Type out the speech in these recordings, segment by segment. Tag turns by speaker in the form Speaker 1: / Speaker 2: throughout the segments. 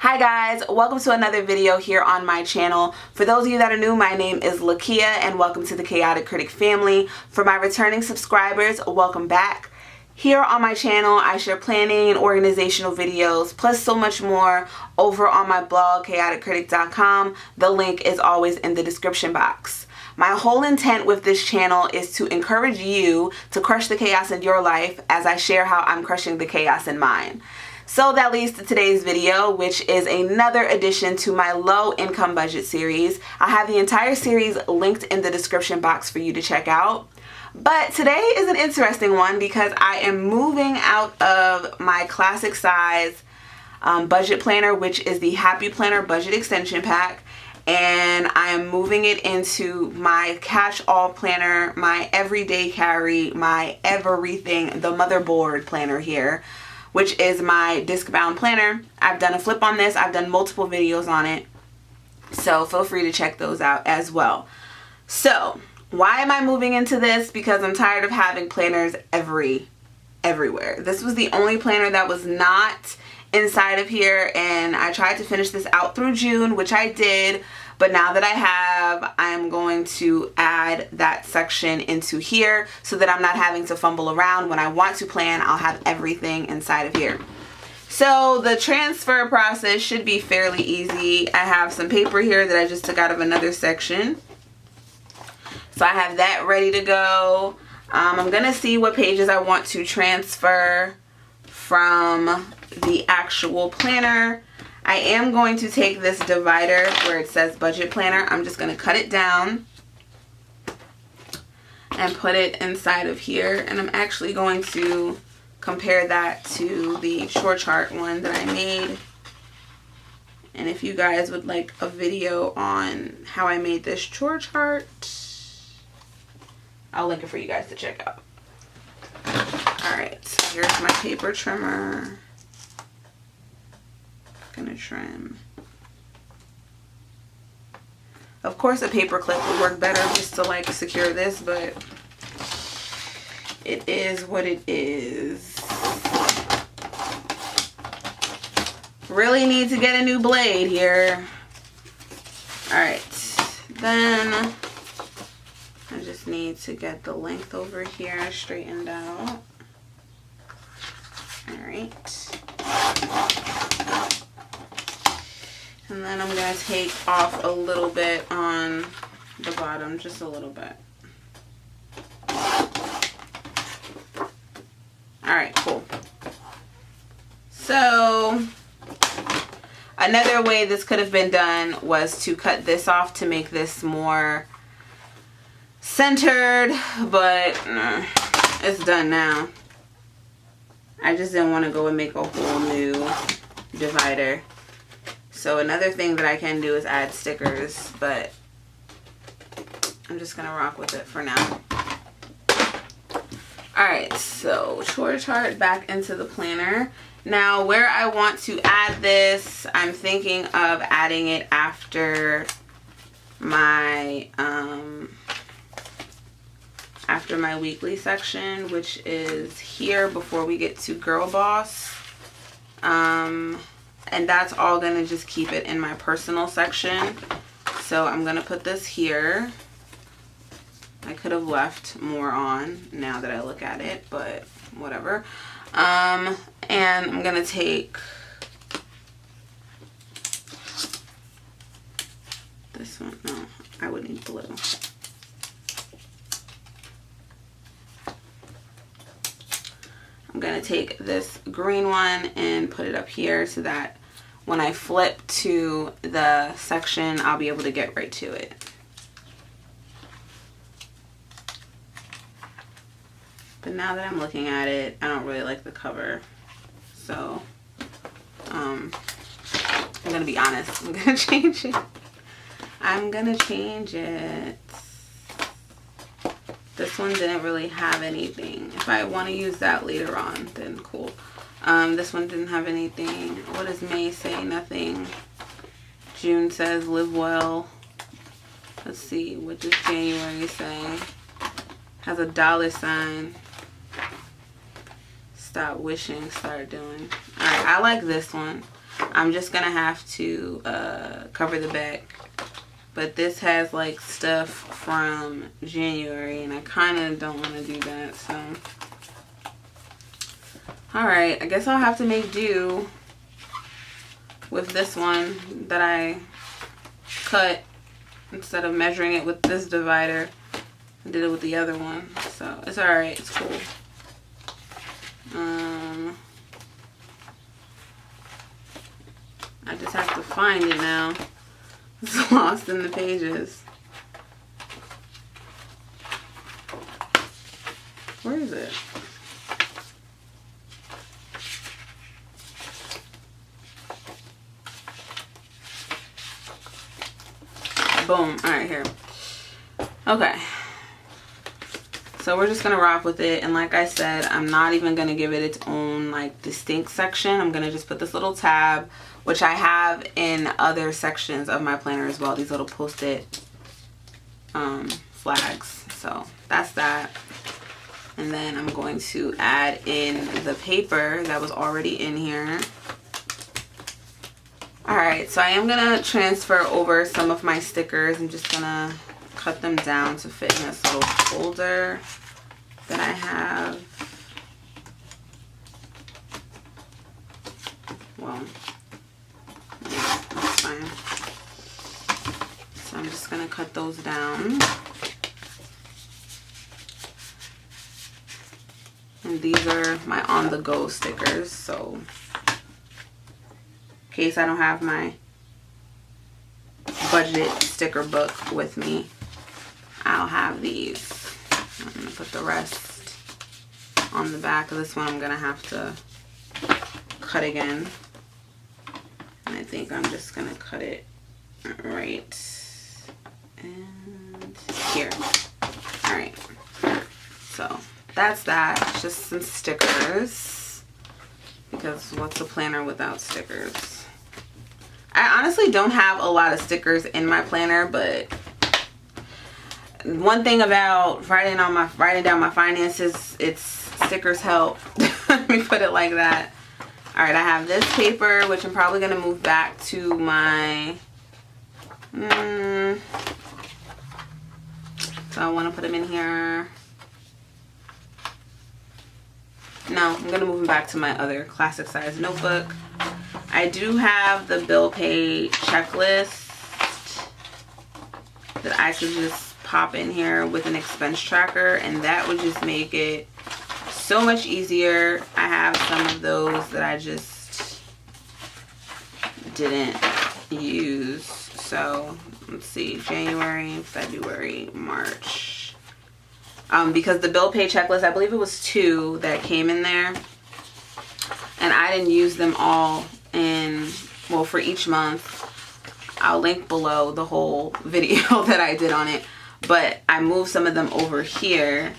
Speaker 1: Hi guys, welcome to another video here on my channel. For those of you that are new, my name is Lakia and welcome to the Chaotic Critic family. For my returning subscribers, welcome back. Here on my channel, I share planning and organizational videos, plus so much more over on my blog, chaoticcritic.com. The link is always in the description box. My whole intent with this channel is to encourage you to crush the chaos in your life as I share how I'm crushing the chaos in mine. So that leads to today's video, which is another addition to my low income budget series. I have the entire series linked in the description box for you to check out. But today is an interesting one because I am moving out of my classic size budget planner, which is the Happy Planner Budget Extension Pack. And I am moving it into my catch-all planner, my everyday carry, my everything, the motherboard planner here, which is my disc-bound planner. I've done a flip on this. I've done multiple videos on it. So feel free to check those out as well. So why am I moving into this? Because I'm tired of having planners everywhere. This was the only planner that was not inside of here, and I tried to finish this out through June, which I did. But now that I have, I'm going to add that section into here so that I'm not having to fumble around. When I want to plan, I'll have everything inside of here. So the transfer process should be fairly easy. I have some paper here that I just took out of another section. So I have that ready to go. I'm going to see what pages I want to transfer from the actual planner. I am going to take this divider where it says budget planner. I'm just going to cut it down and put it inside of here. And I'm actually going to compare that to the chore chart one that I made. And if you guys would like a video on how I made this chore chart, I'll link it for you guys to check out. Alright, so here's my paper trimmer. Gonna trim. Of course a paper clip would work better just to like secure this, but it is what it is. Really need to get a new blade here. Alright, then I just need to get the length over here straightened out. Alright. And then I'm going to take off a little bit on the bottom, just a little bit. Alright, cool. So, another way this could have been done was to cut this off to make this more centered, but it's done now. I just didn't want to go and make a whole new divider. So another thing that I can do is add stickers, but I'm just going to rock with it for now. Alright, so chore chart back into the planner. Now where I want to add this, I'm thinking of adding it after my weekly section, which is here before we get to Girl Boss. And that's all going to just keep it in my personal section. So I'm going to put this here. I could have left more on now that I look at it, but whatever. And I'm going to take this one. No, I would need blue. I'm going to take this green one and put it up here so that when I flip to the section, I'll be able to get right to it. But now that I'm looking at it, I don't really like the cover. So, I'm going to be honest. I'm going to change it. I'm going to change it. This one didn't really have anything. If I want to use that later on, then cool. This one didn't have anything. What does May say? Nothing. June says live well. Let's see. What does January say? Has a $sign. Stop wishing, start doing. Alright, I like this one. I'm just gonna have to cover the back. But this has like stuff from January, and I kind of don't want to do that, so. Alright, I guess I'll have to make do with this one that I cut instead of measuring it with this divider. I did it with the other one, so it's alright, it's cool. I just have to find it now. It's lost in the pages. Where is it? Boom. Alright, here. Okay. So we're just going to rock with it. And like I said, I'm not even going to give it its own like distinct section. I'm going to just put this little tab, which I have in other sections of my planner as well. These little post-it flags. So that's that. And then I'm going to add in the paper that was already in here. Alright, so I am going to transfer over some of my stickers. I'm just going to cut them down to fit in this little folder that I have. Well, yeah, that's fine. So I'm just going to cut those down. And these are my on-the-go stickers, so in case I don't have my budget sticker book with me, I'll have these. I'm going to put the rest on the back of this one. I'm going to have to cut again. And I think I'm just going to cut it right and here. Alright. So that's that. It's just some stickers. Because what's a planner without stickers? I honestly don't have a lot of stickers in my planner, but one thing about writing down my finances, it's stickers help. Let me put it like that. All right, I have this paper, which I'm probably gonna move back to my. So I want to put them in here. No, I'm gonna move them back to my other classic size notebook. I do have the bill pay checklist that I could just pop in here with an expense tracker, and that would just make it so much easier. I have some of those that I just didn't use. So let's see, January, February, March. Because the bill pay checklist, I believe it was 2 that came in there, and I didn't use them all in, well, for each month. I'll link below the whole video that I did on it, but I moved some of them over here.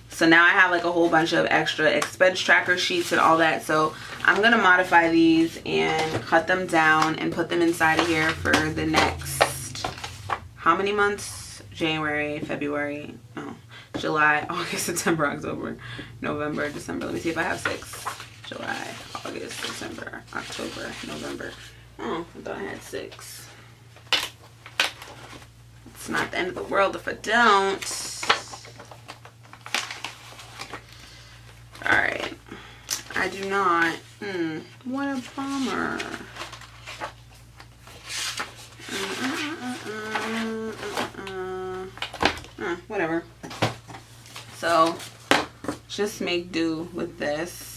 Speaker 1: So now I have like a whole bunch of extra expense tracker sheets and all that. So I'm going to modify these and cut them down and put them inside of here for the next, how many months? January, February, oh, July, August, September, October, November, December. Let me see if I have 6. July, August, September, October, November. Oh, I thought I had 6. It's not the end of the world if I don't. Alright. I do not. What a bummer. Whatever. So, just make do with this.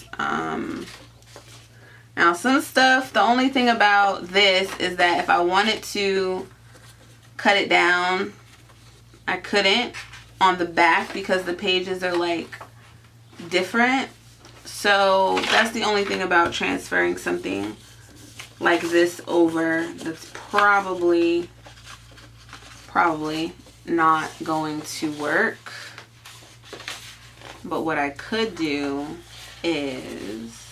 Speaker 1: Now, some stuff, the only thing about this is that if I wanted to cut it down, I couldn't on the back because the pages are like different. So that's the only thing about transferring something like this over. That's probably not going to work. But what I could do is,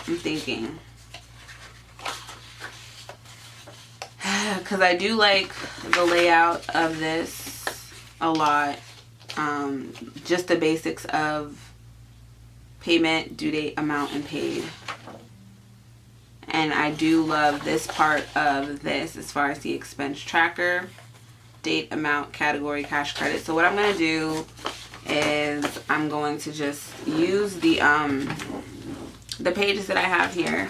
Speaker 1: I'm thinking, because I do like the layout of this a lot. Just the basics of payment, due date, amount, and paid. And I do love this part of this as far as the expense tracker. Date, amount, category, cash credit. So what I'm going to do is I'm going to just use the pages that I have here.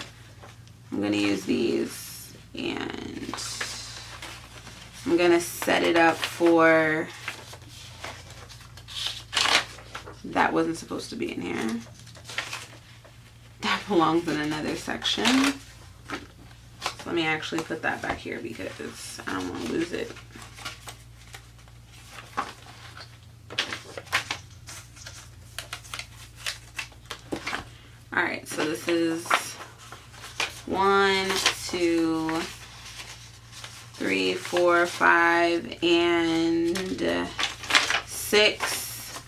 Speaker 1: I'm going to use these, and I'm going to set it up for, that wasn't supposed to be in here. That belongs in another section. So let me actually put that back here because I don't want to lose it. Alright, so this is 1, 2, 3, 4, 5, and 6.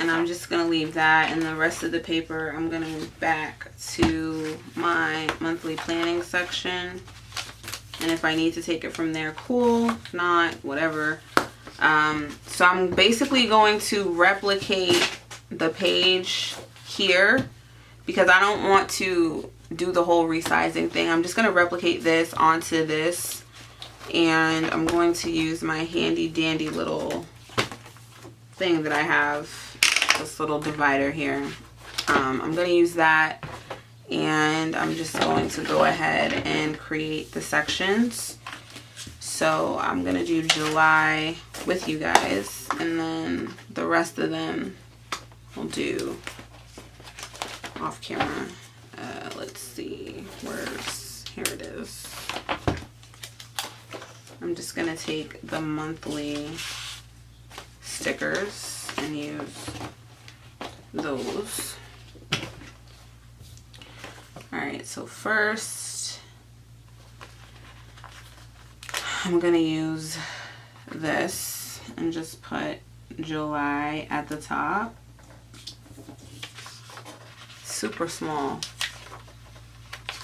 Speaker 1: And I'm just going to leave that, and the rest of the paper I'm going to move back to my monthly planning section. And if I need to take it from there, cool. If not, whatever. So I'm basically going to replicate the page here because I don't want to do the whole resizing thing. I'm just going to replicate this onto this, and I'm going to use my handy dandy little thing that I have, this little divider here. I'm going to use that, and I'm just going to go ahead and create the sections. So I'm going to do July with you guys, and then the rest of them we'll do off camera. Let's see, here it is. I'm just going to take the monthly stickers and use those. Alright, so first I'm going to use this and just put July at the top. Super small,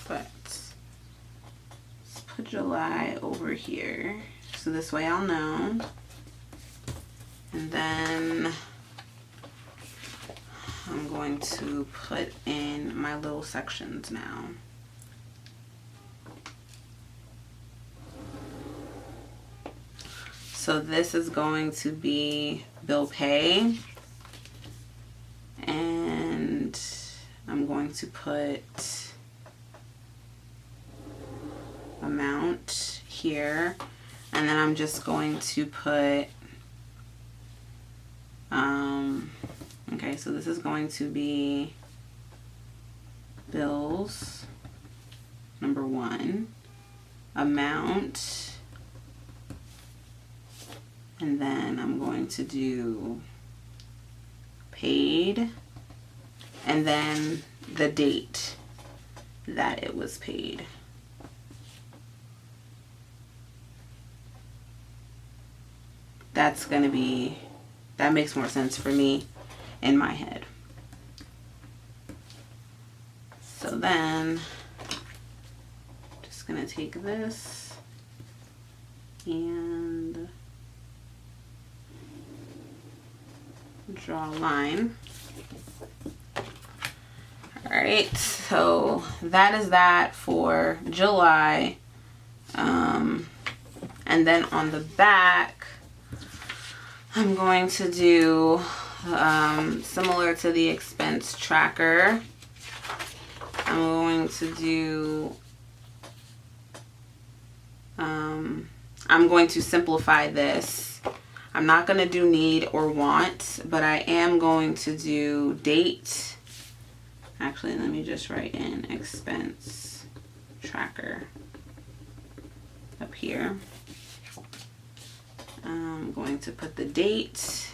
Speaker 1: but let's put July over here so this way I'll know. And then I'm going to put in my little sections now. So this is going to be bill pay, and I'm going to put amount here, and then I'm just going to put okay, so this is going to be bills number 1, amount, and then I'm going to do paid, and then the date that it was paid. That's going to be, that makes more sense for me in my head. So then, just going to take this and draw a line. Alright, so that is that for July. And then on the back, I'm going to do similar to the expense tracker. I'm going to do, I'm going to simplify this. I'm not going to do need or want, but I am going to do date. Actually, let me just write in expense tracker up here. I'm going to put the date.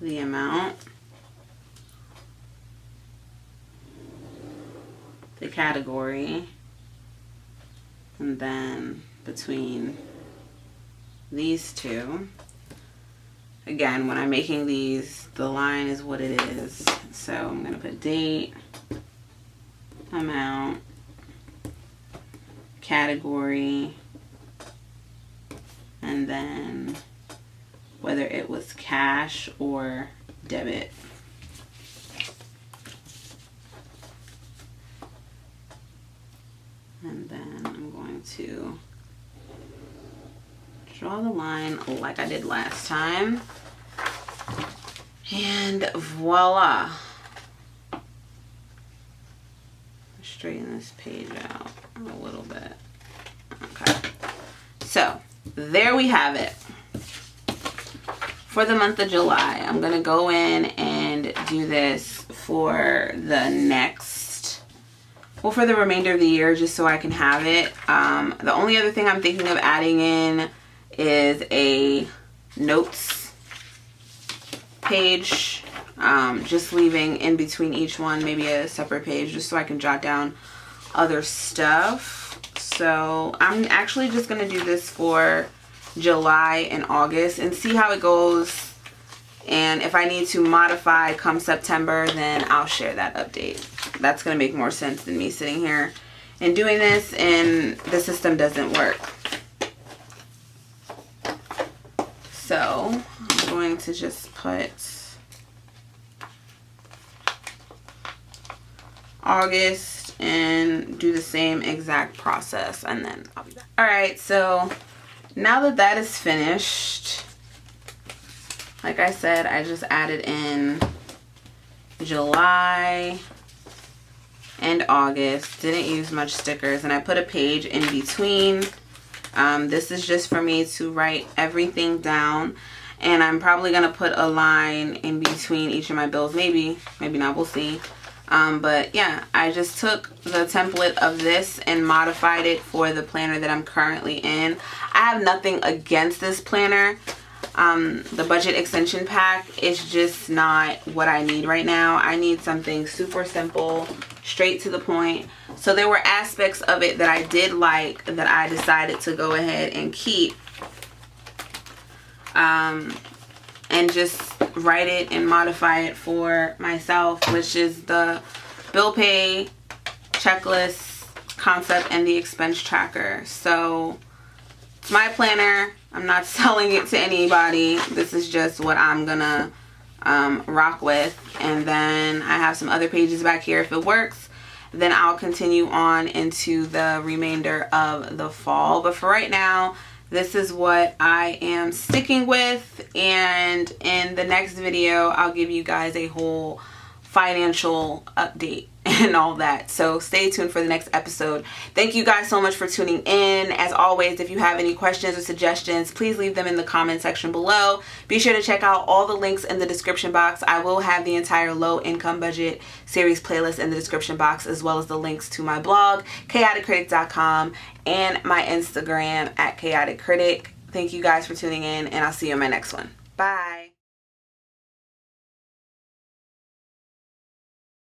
Speaker 1: The amount, the category, and then between these two, again, when I'm making these, the line is what it is. So I'm going to put date, amount, category, and then whether it was cash or debit. And then I'm going to draw the line like I did last time. And voila. Straighten this page out a little bit. Okay. So there we have it. For the month of July, I'm going to go in and do this for the next, well, for the remainder of the year, just so I can have it. The only other thing I'm thinking of adding in is a notes page, just leaving in between each one maybe a separate page just so I can jot down other stuff. So I'm actually just going to do this for July and August and see how it goes, and if I need to modify come September, then I'll share that update. That's going to make more sense than me sitting here and doing this and the system doesn't work. So I'm going to just put August and do the same exact process, and then I'll be back. Alright, so now that that is finished, like I said, I just added in July and August. Didn't use much stickers, and I put a page in between. This is just for me to write everything down, and I'm probably going to put a line in between each of my bills. Maybe not, we'll see. But yeah, I just took the template of this and modified it for the planner that I'm currently in. I have nothing against this planner. The budget extension pack is just not what I need right now. I need something super simple, straight to the point. So there were aspects of it that I did like that I decided to go ahead and keep. And just write it and modify it for myself, which is the bill pay, checklist, concept, and the expense tracker. So it's my planner. I'm not selling it to anybody. This is just what I'm gonna rock with. And then I have some other pages back here. If it works, then I'll continue on into the remainder of the fall. But for right now, this is what I am sticking with, and in the next video I'll give you guys a whole financial update and all that. So stay tuned for the next episode. Thank you guys so much for tuning in. As always, if you have any questions or suggestions, please leave them in the comment section below. Be sure to check out all the links in the description box. I will have the entire low income budget series playlist in the description box, as well as the links to my blog, chaoticcritic.com, and my Instagram at chaoticcritic. Thank you guys for tuning in, and I'll see you in my next one. Bye.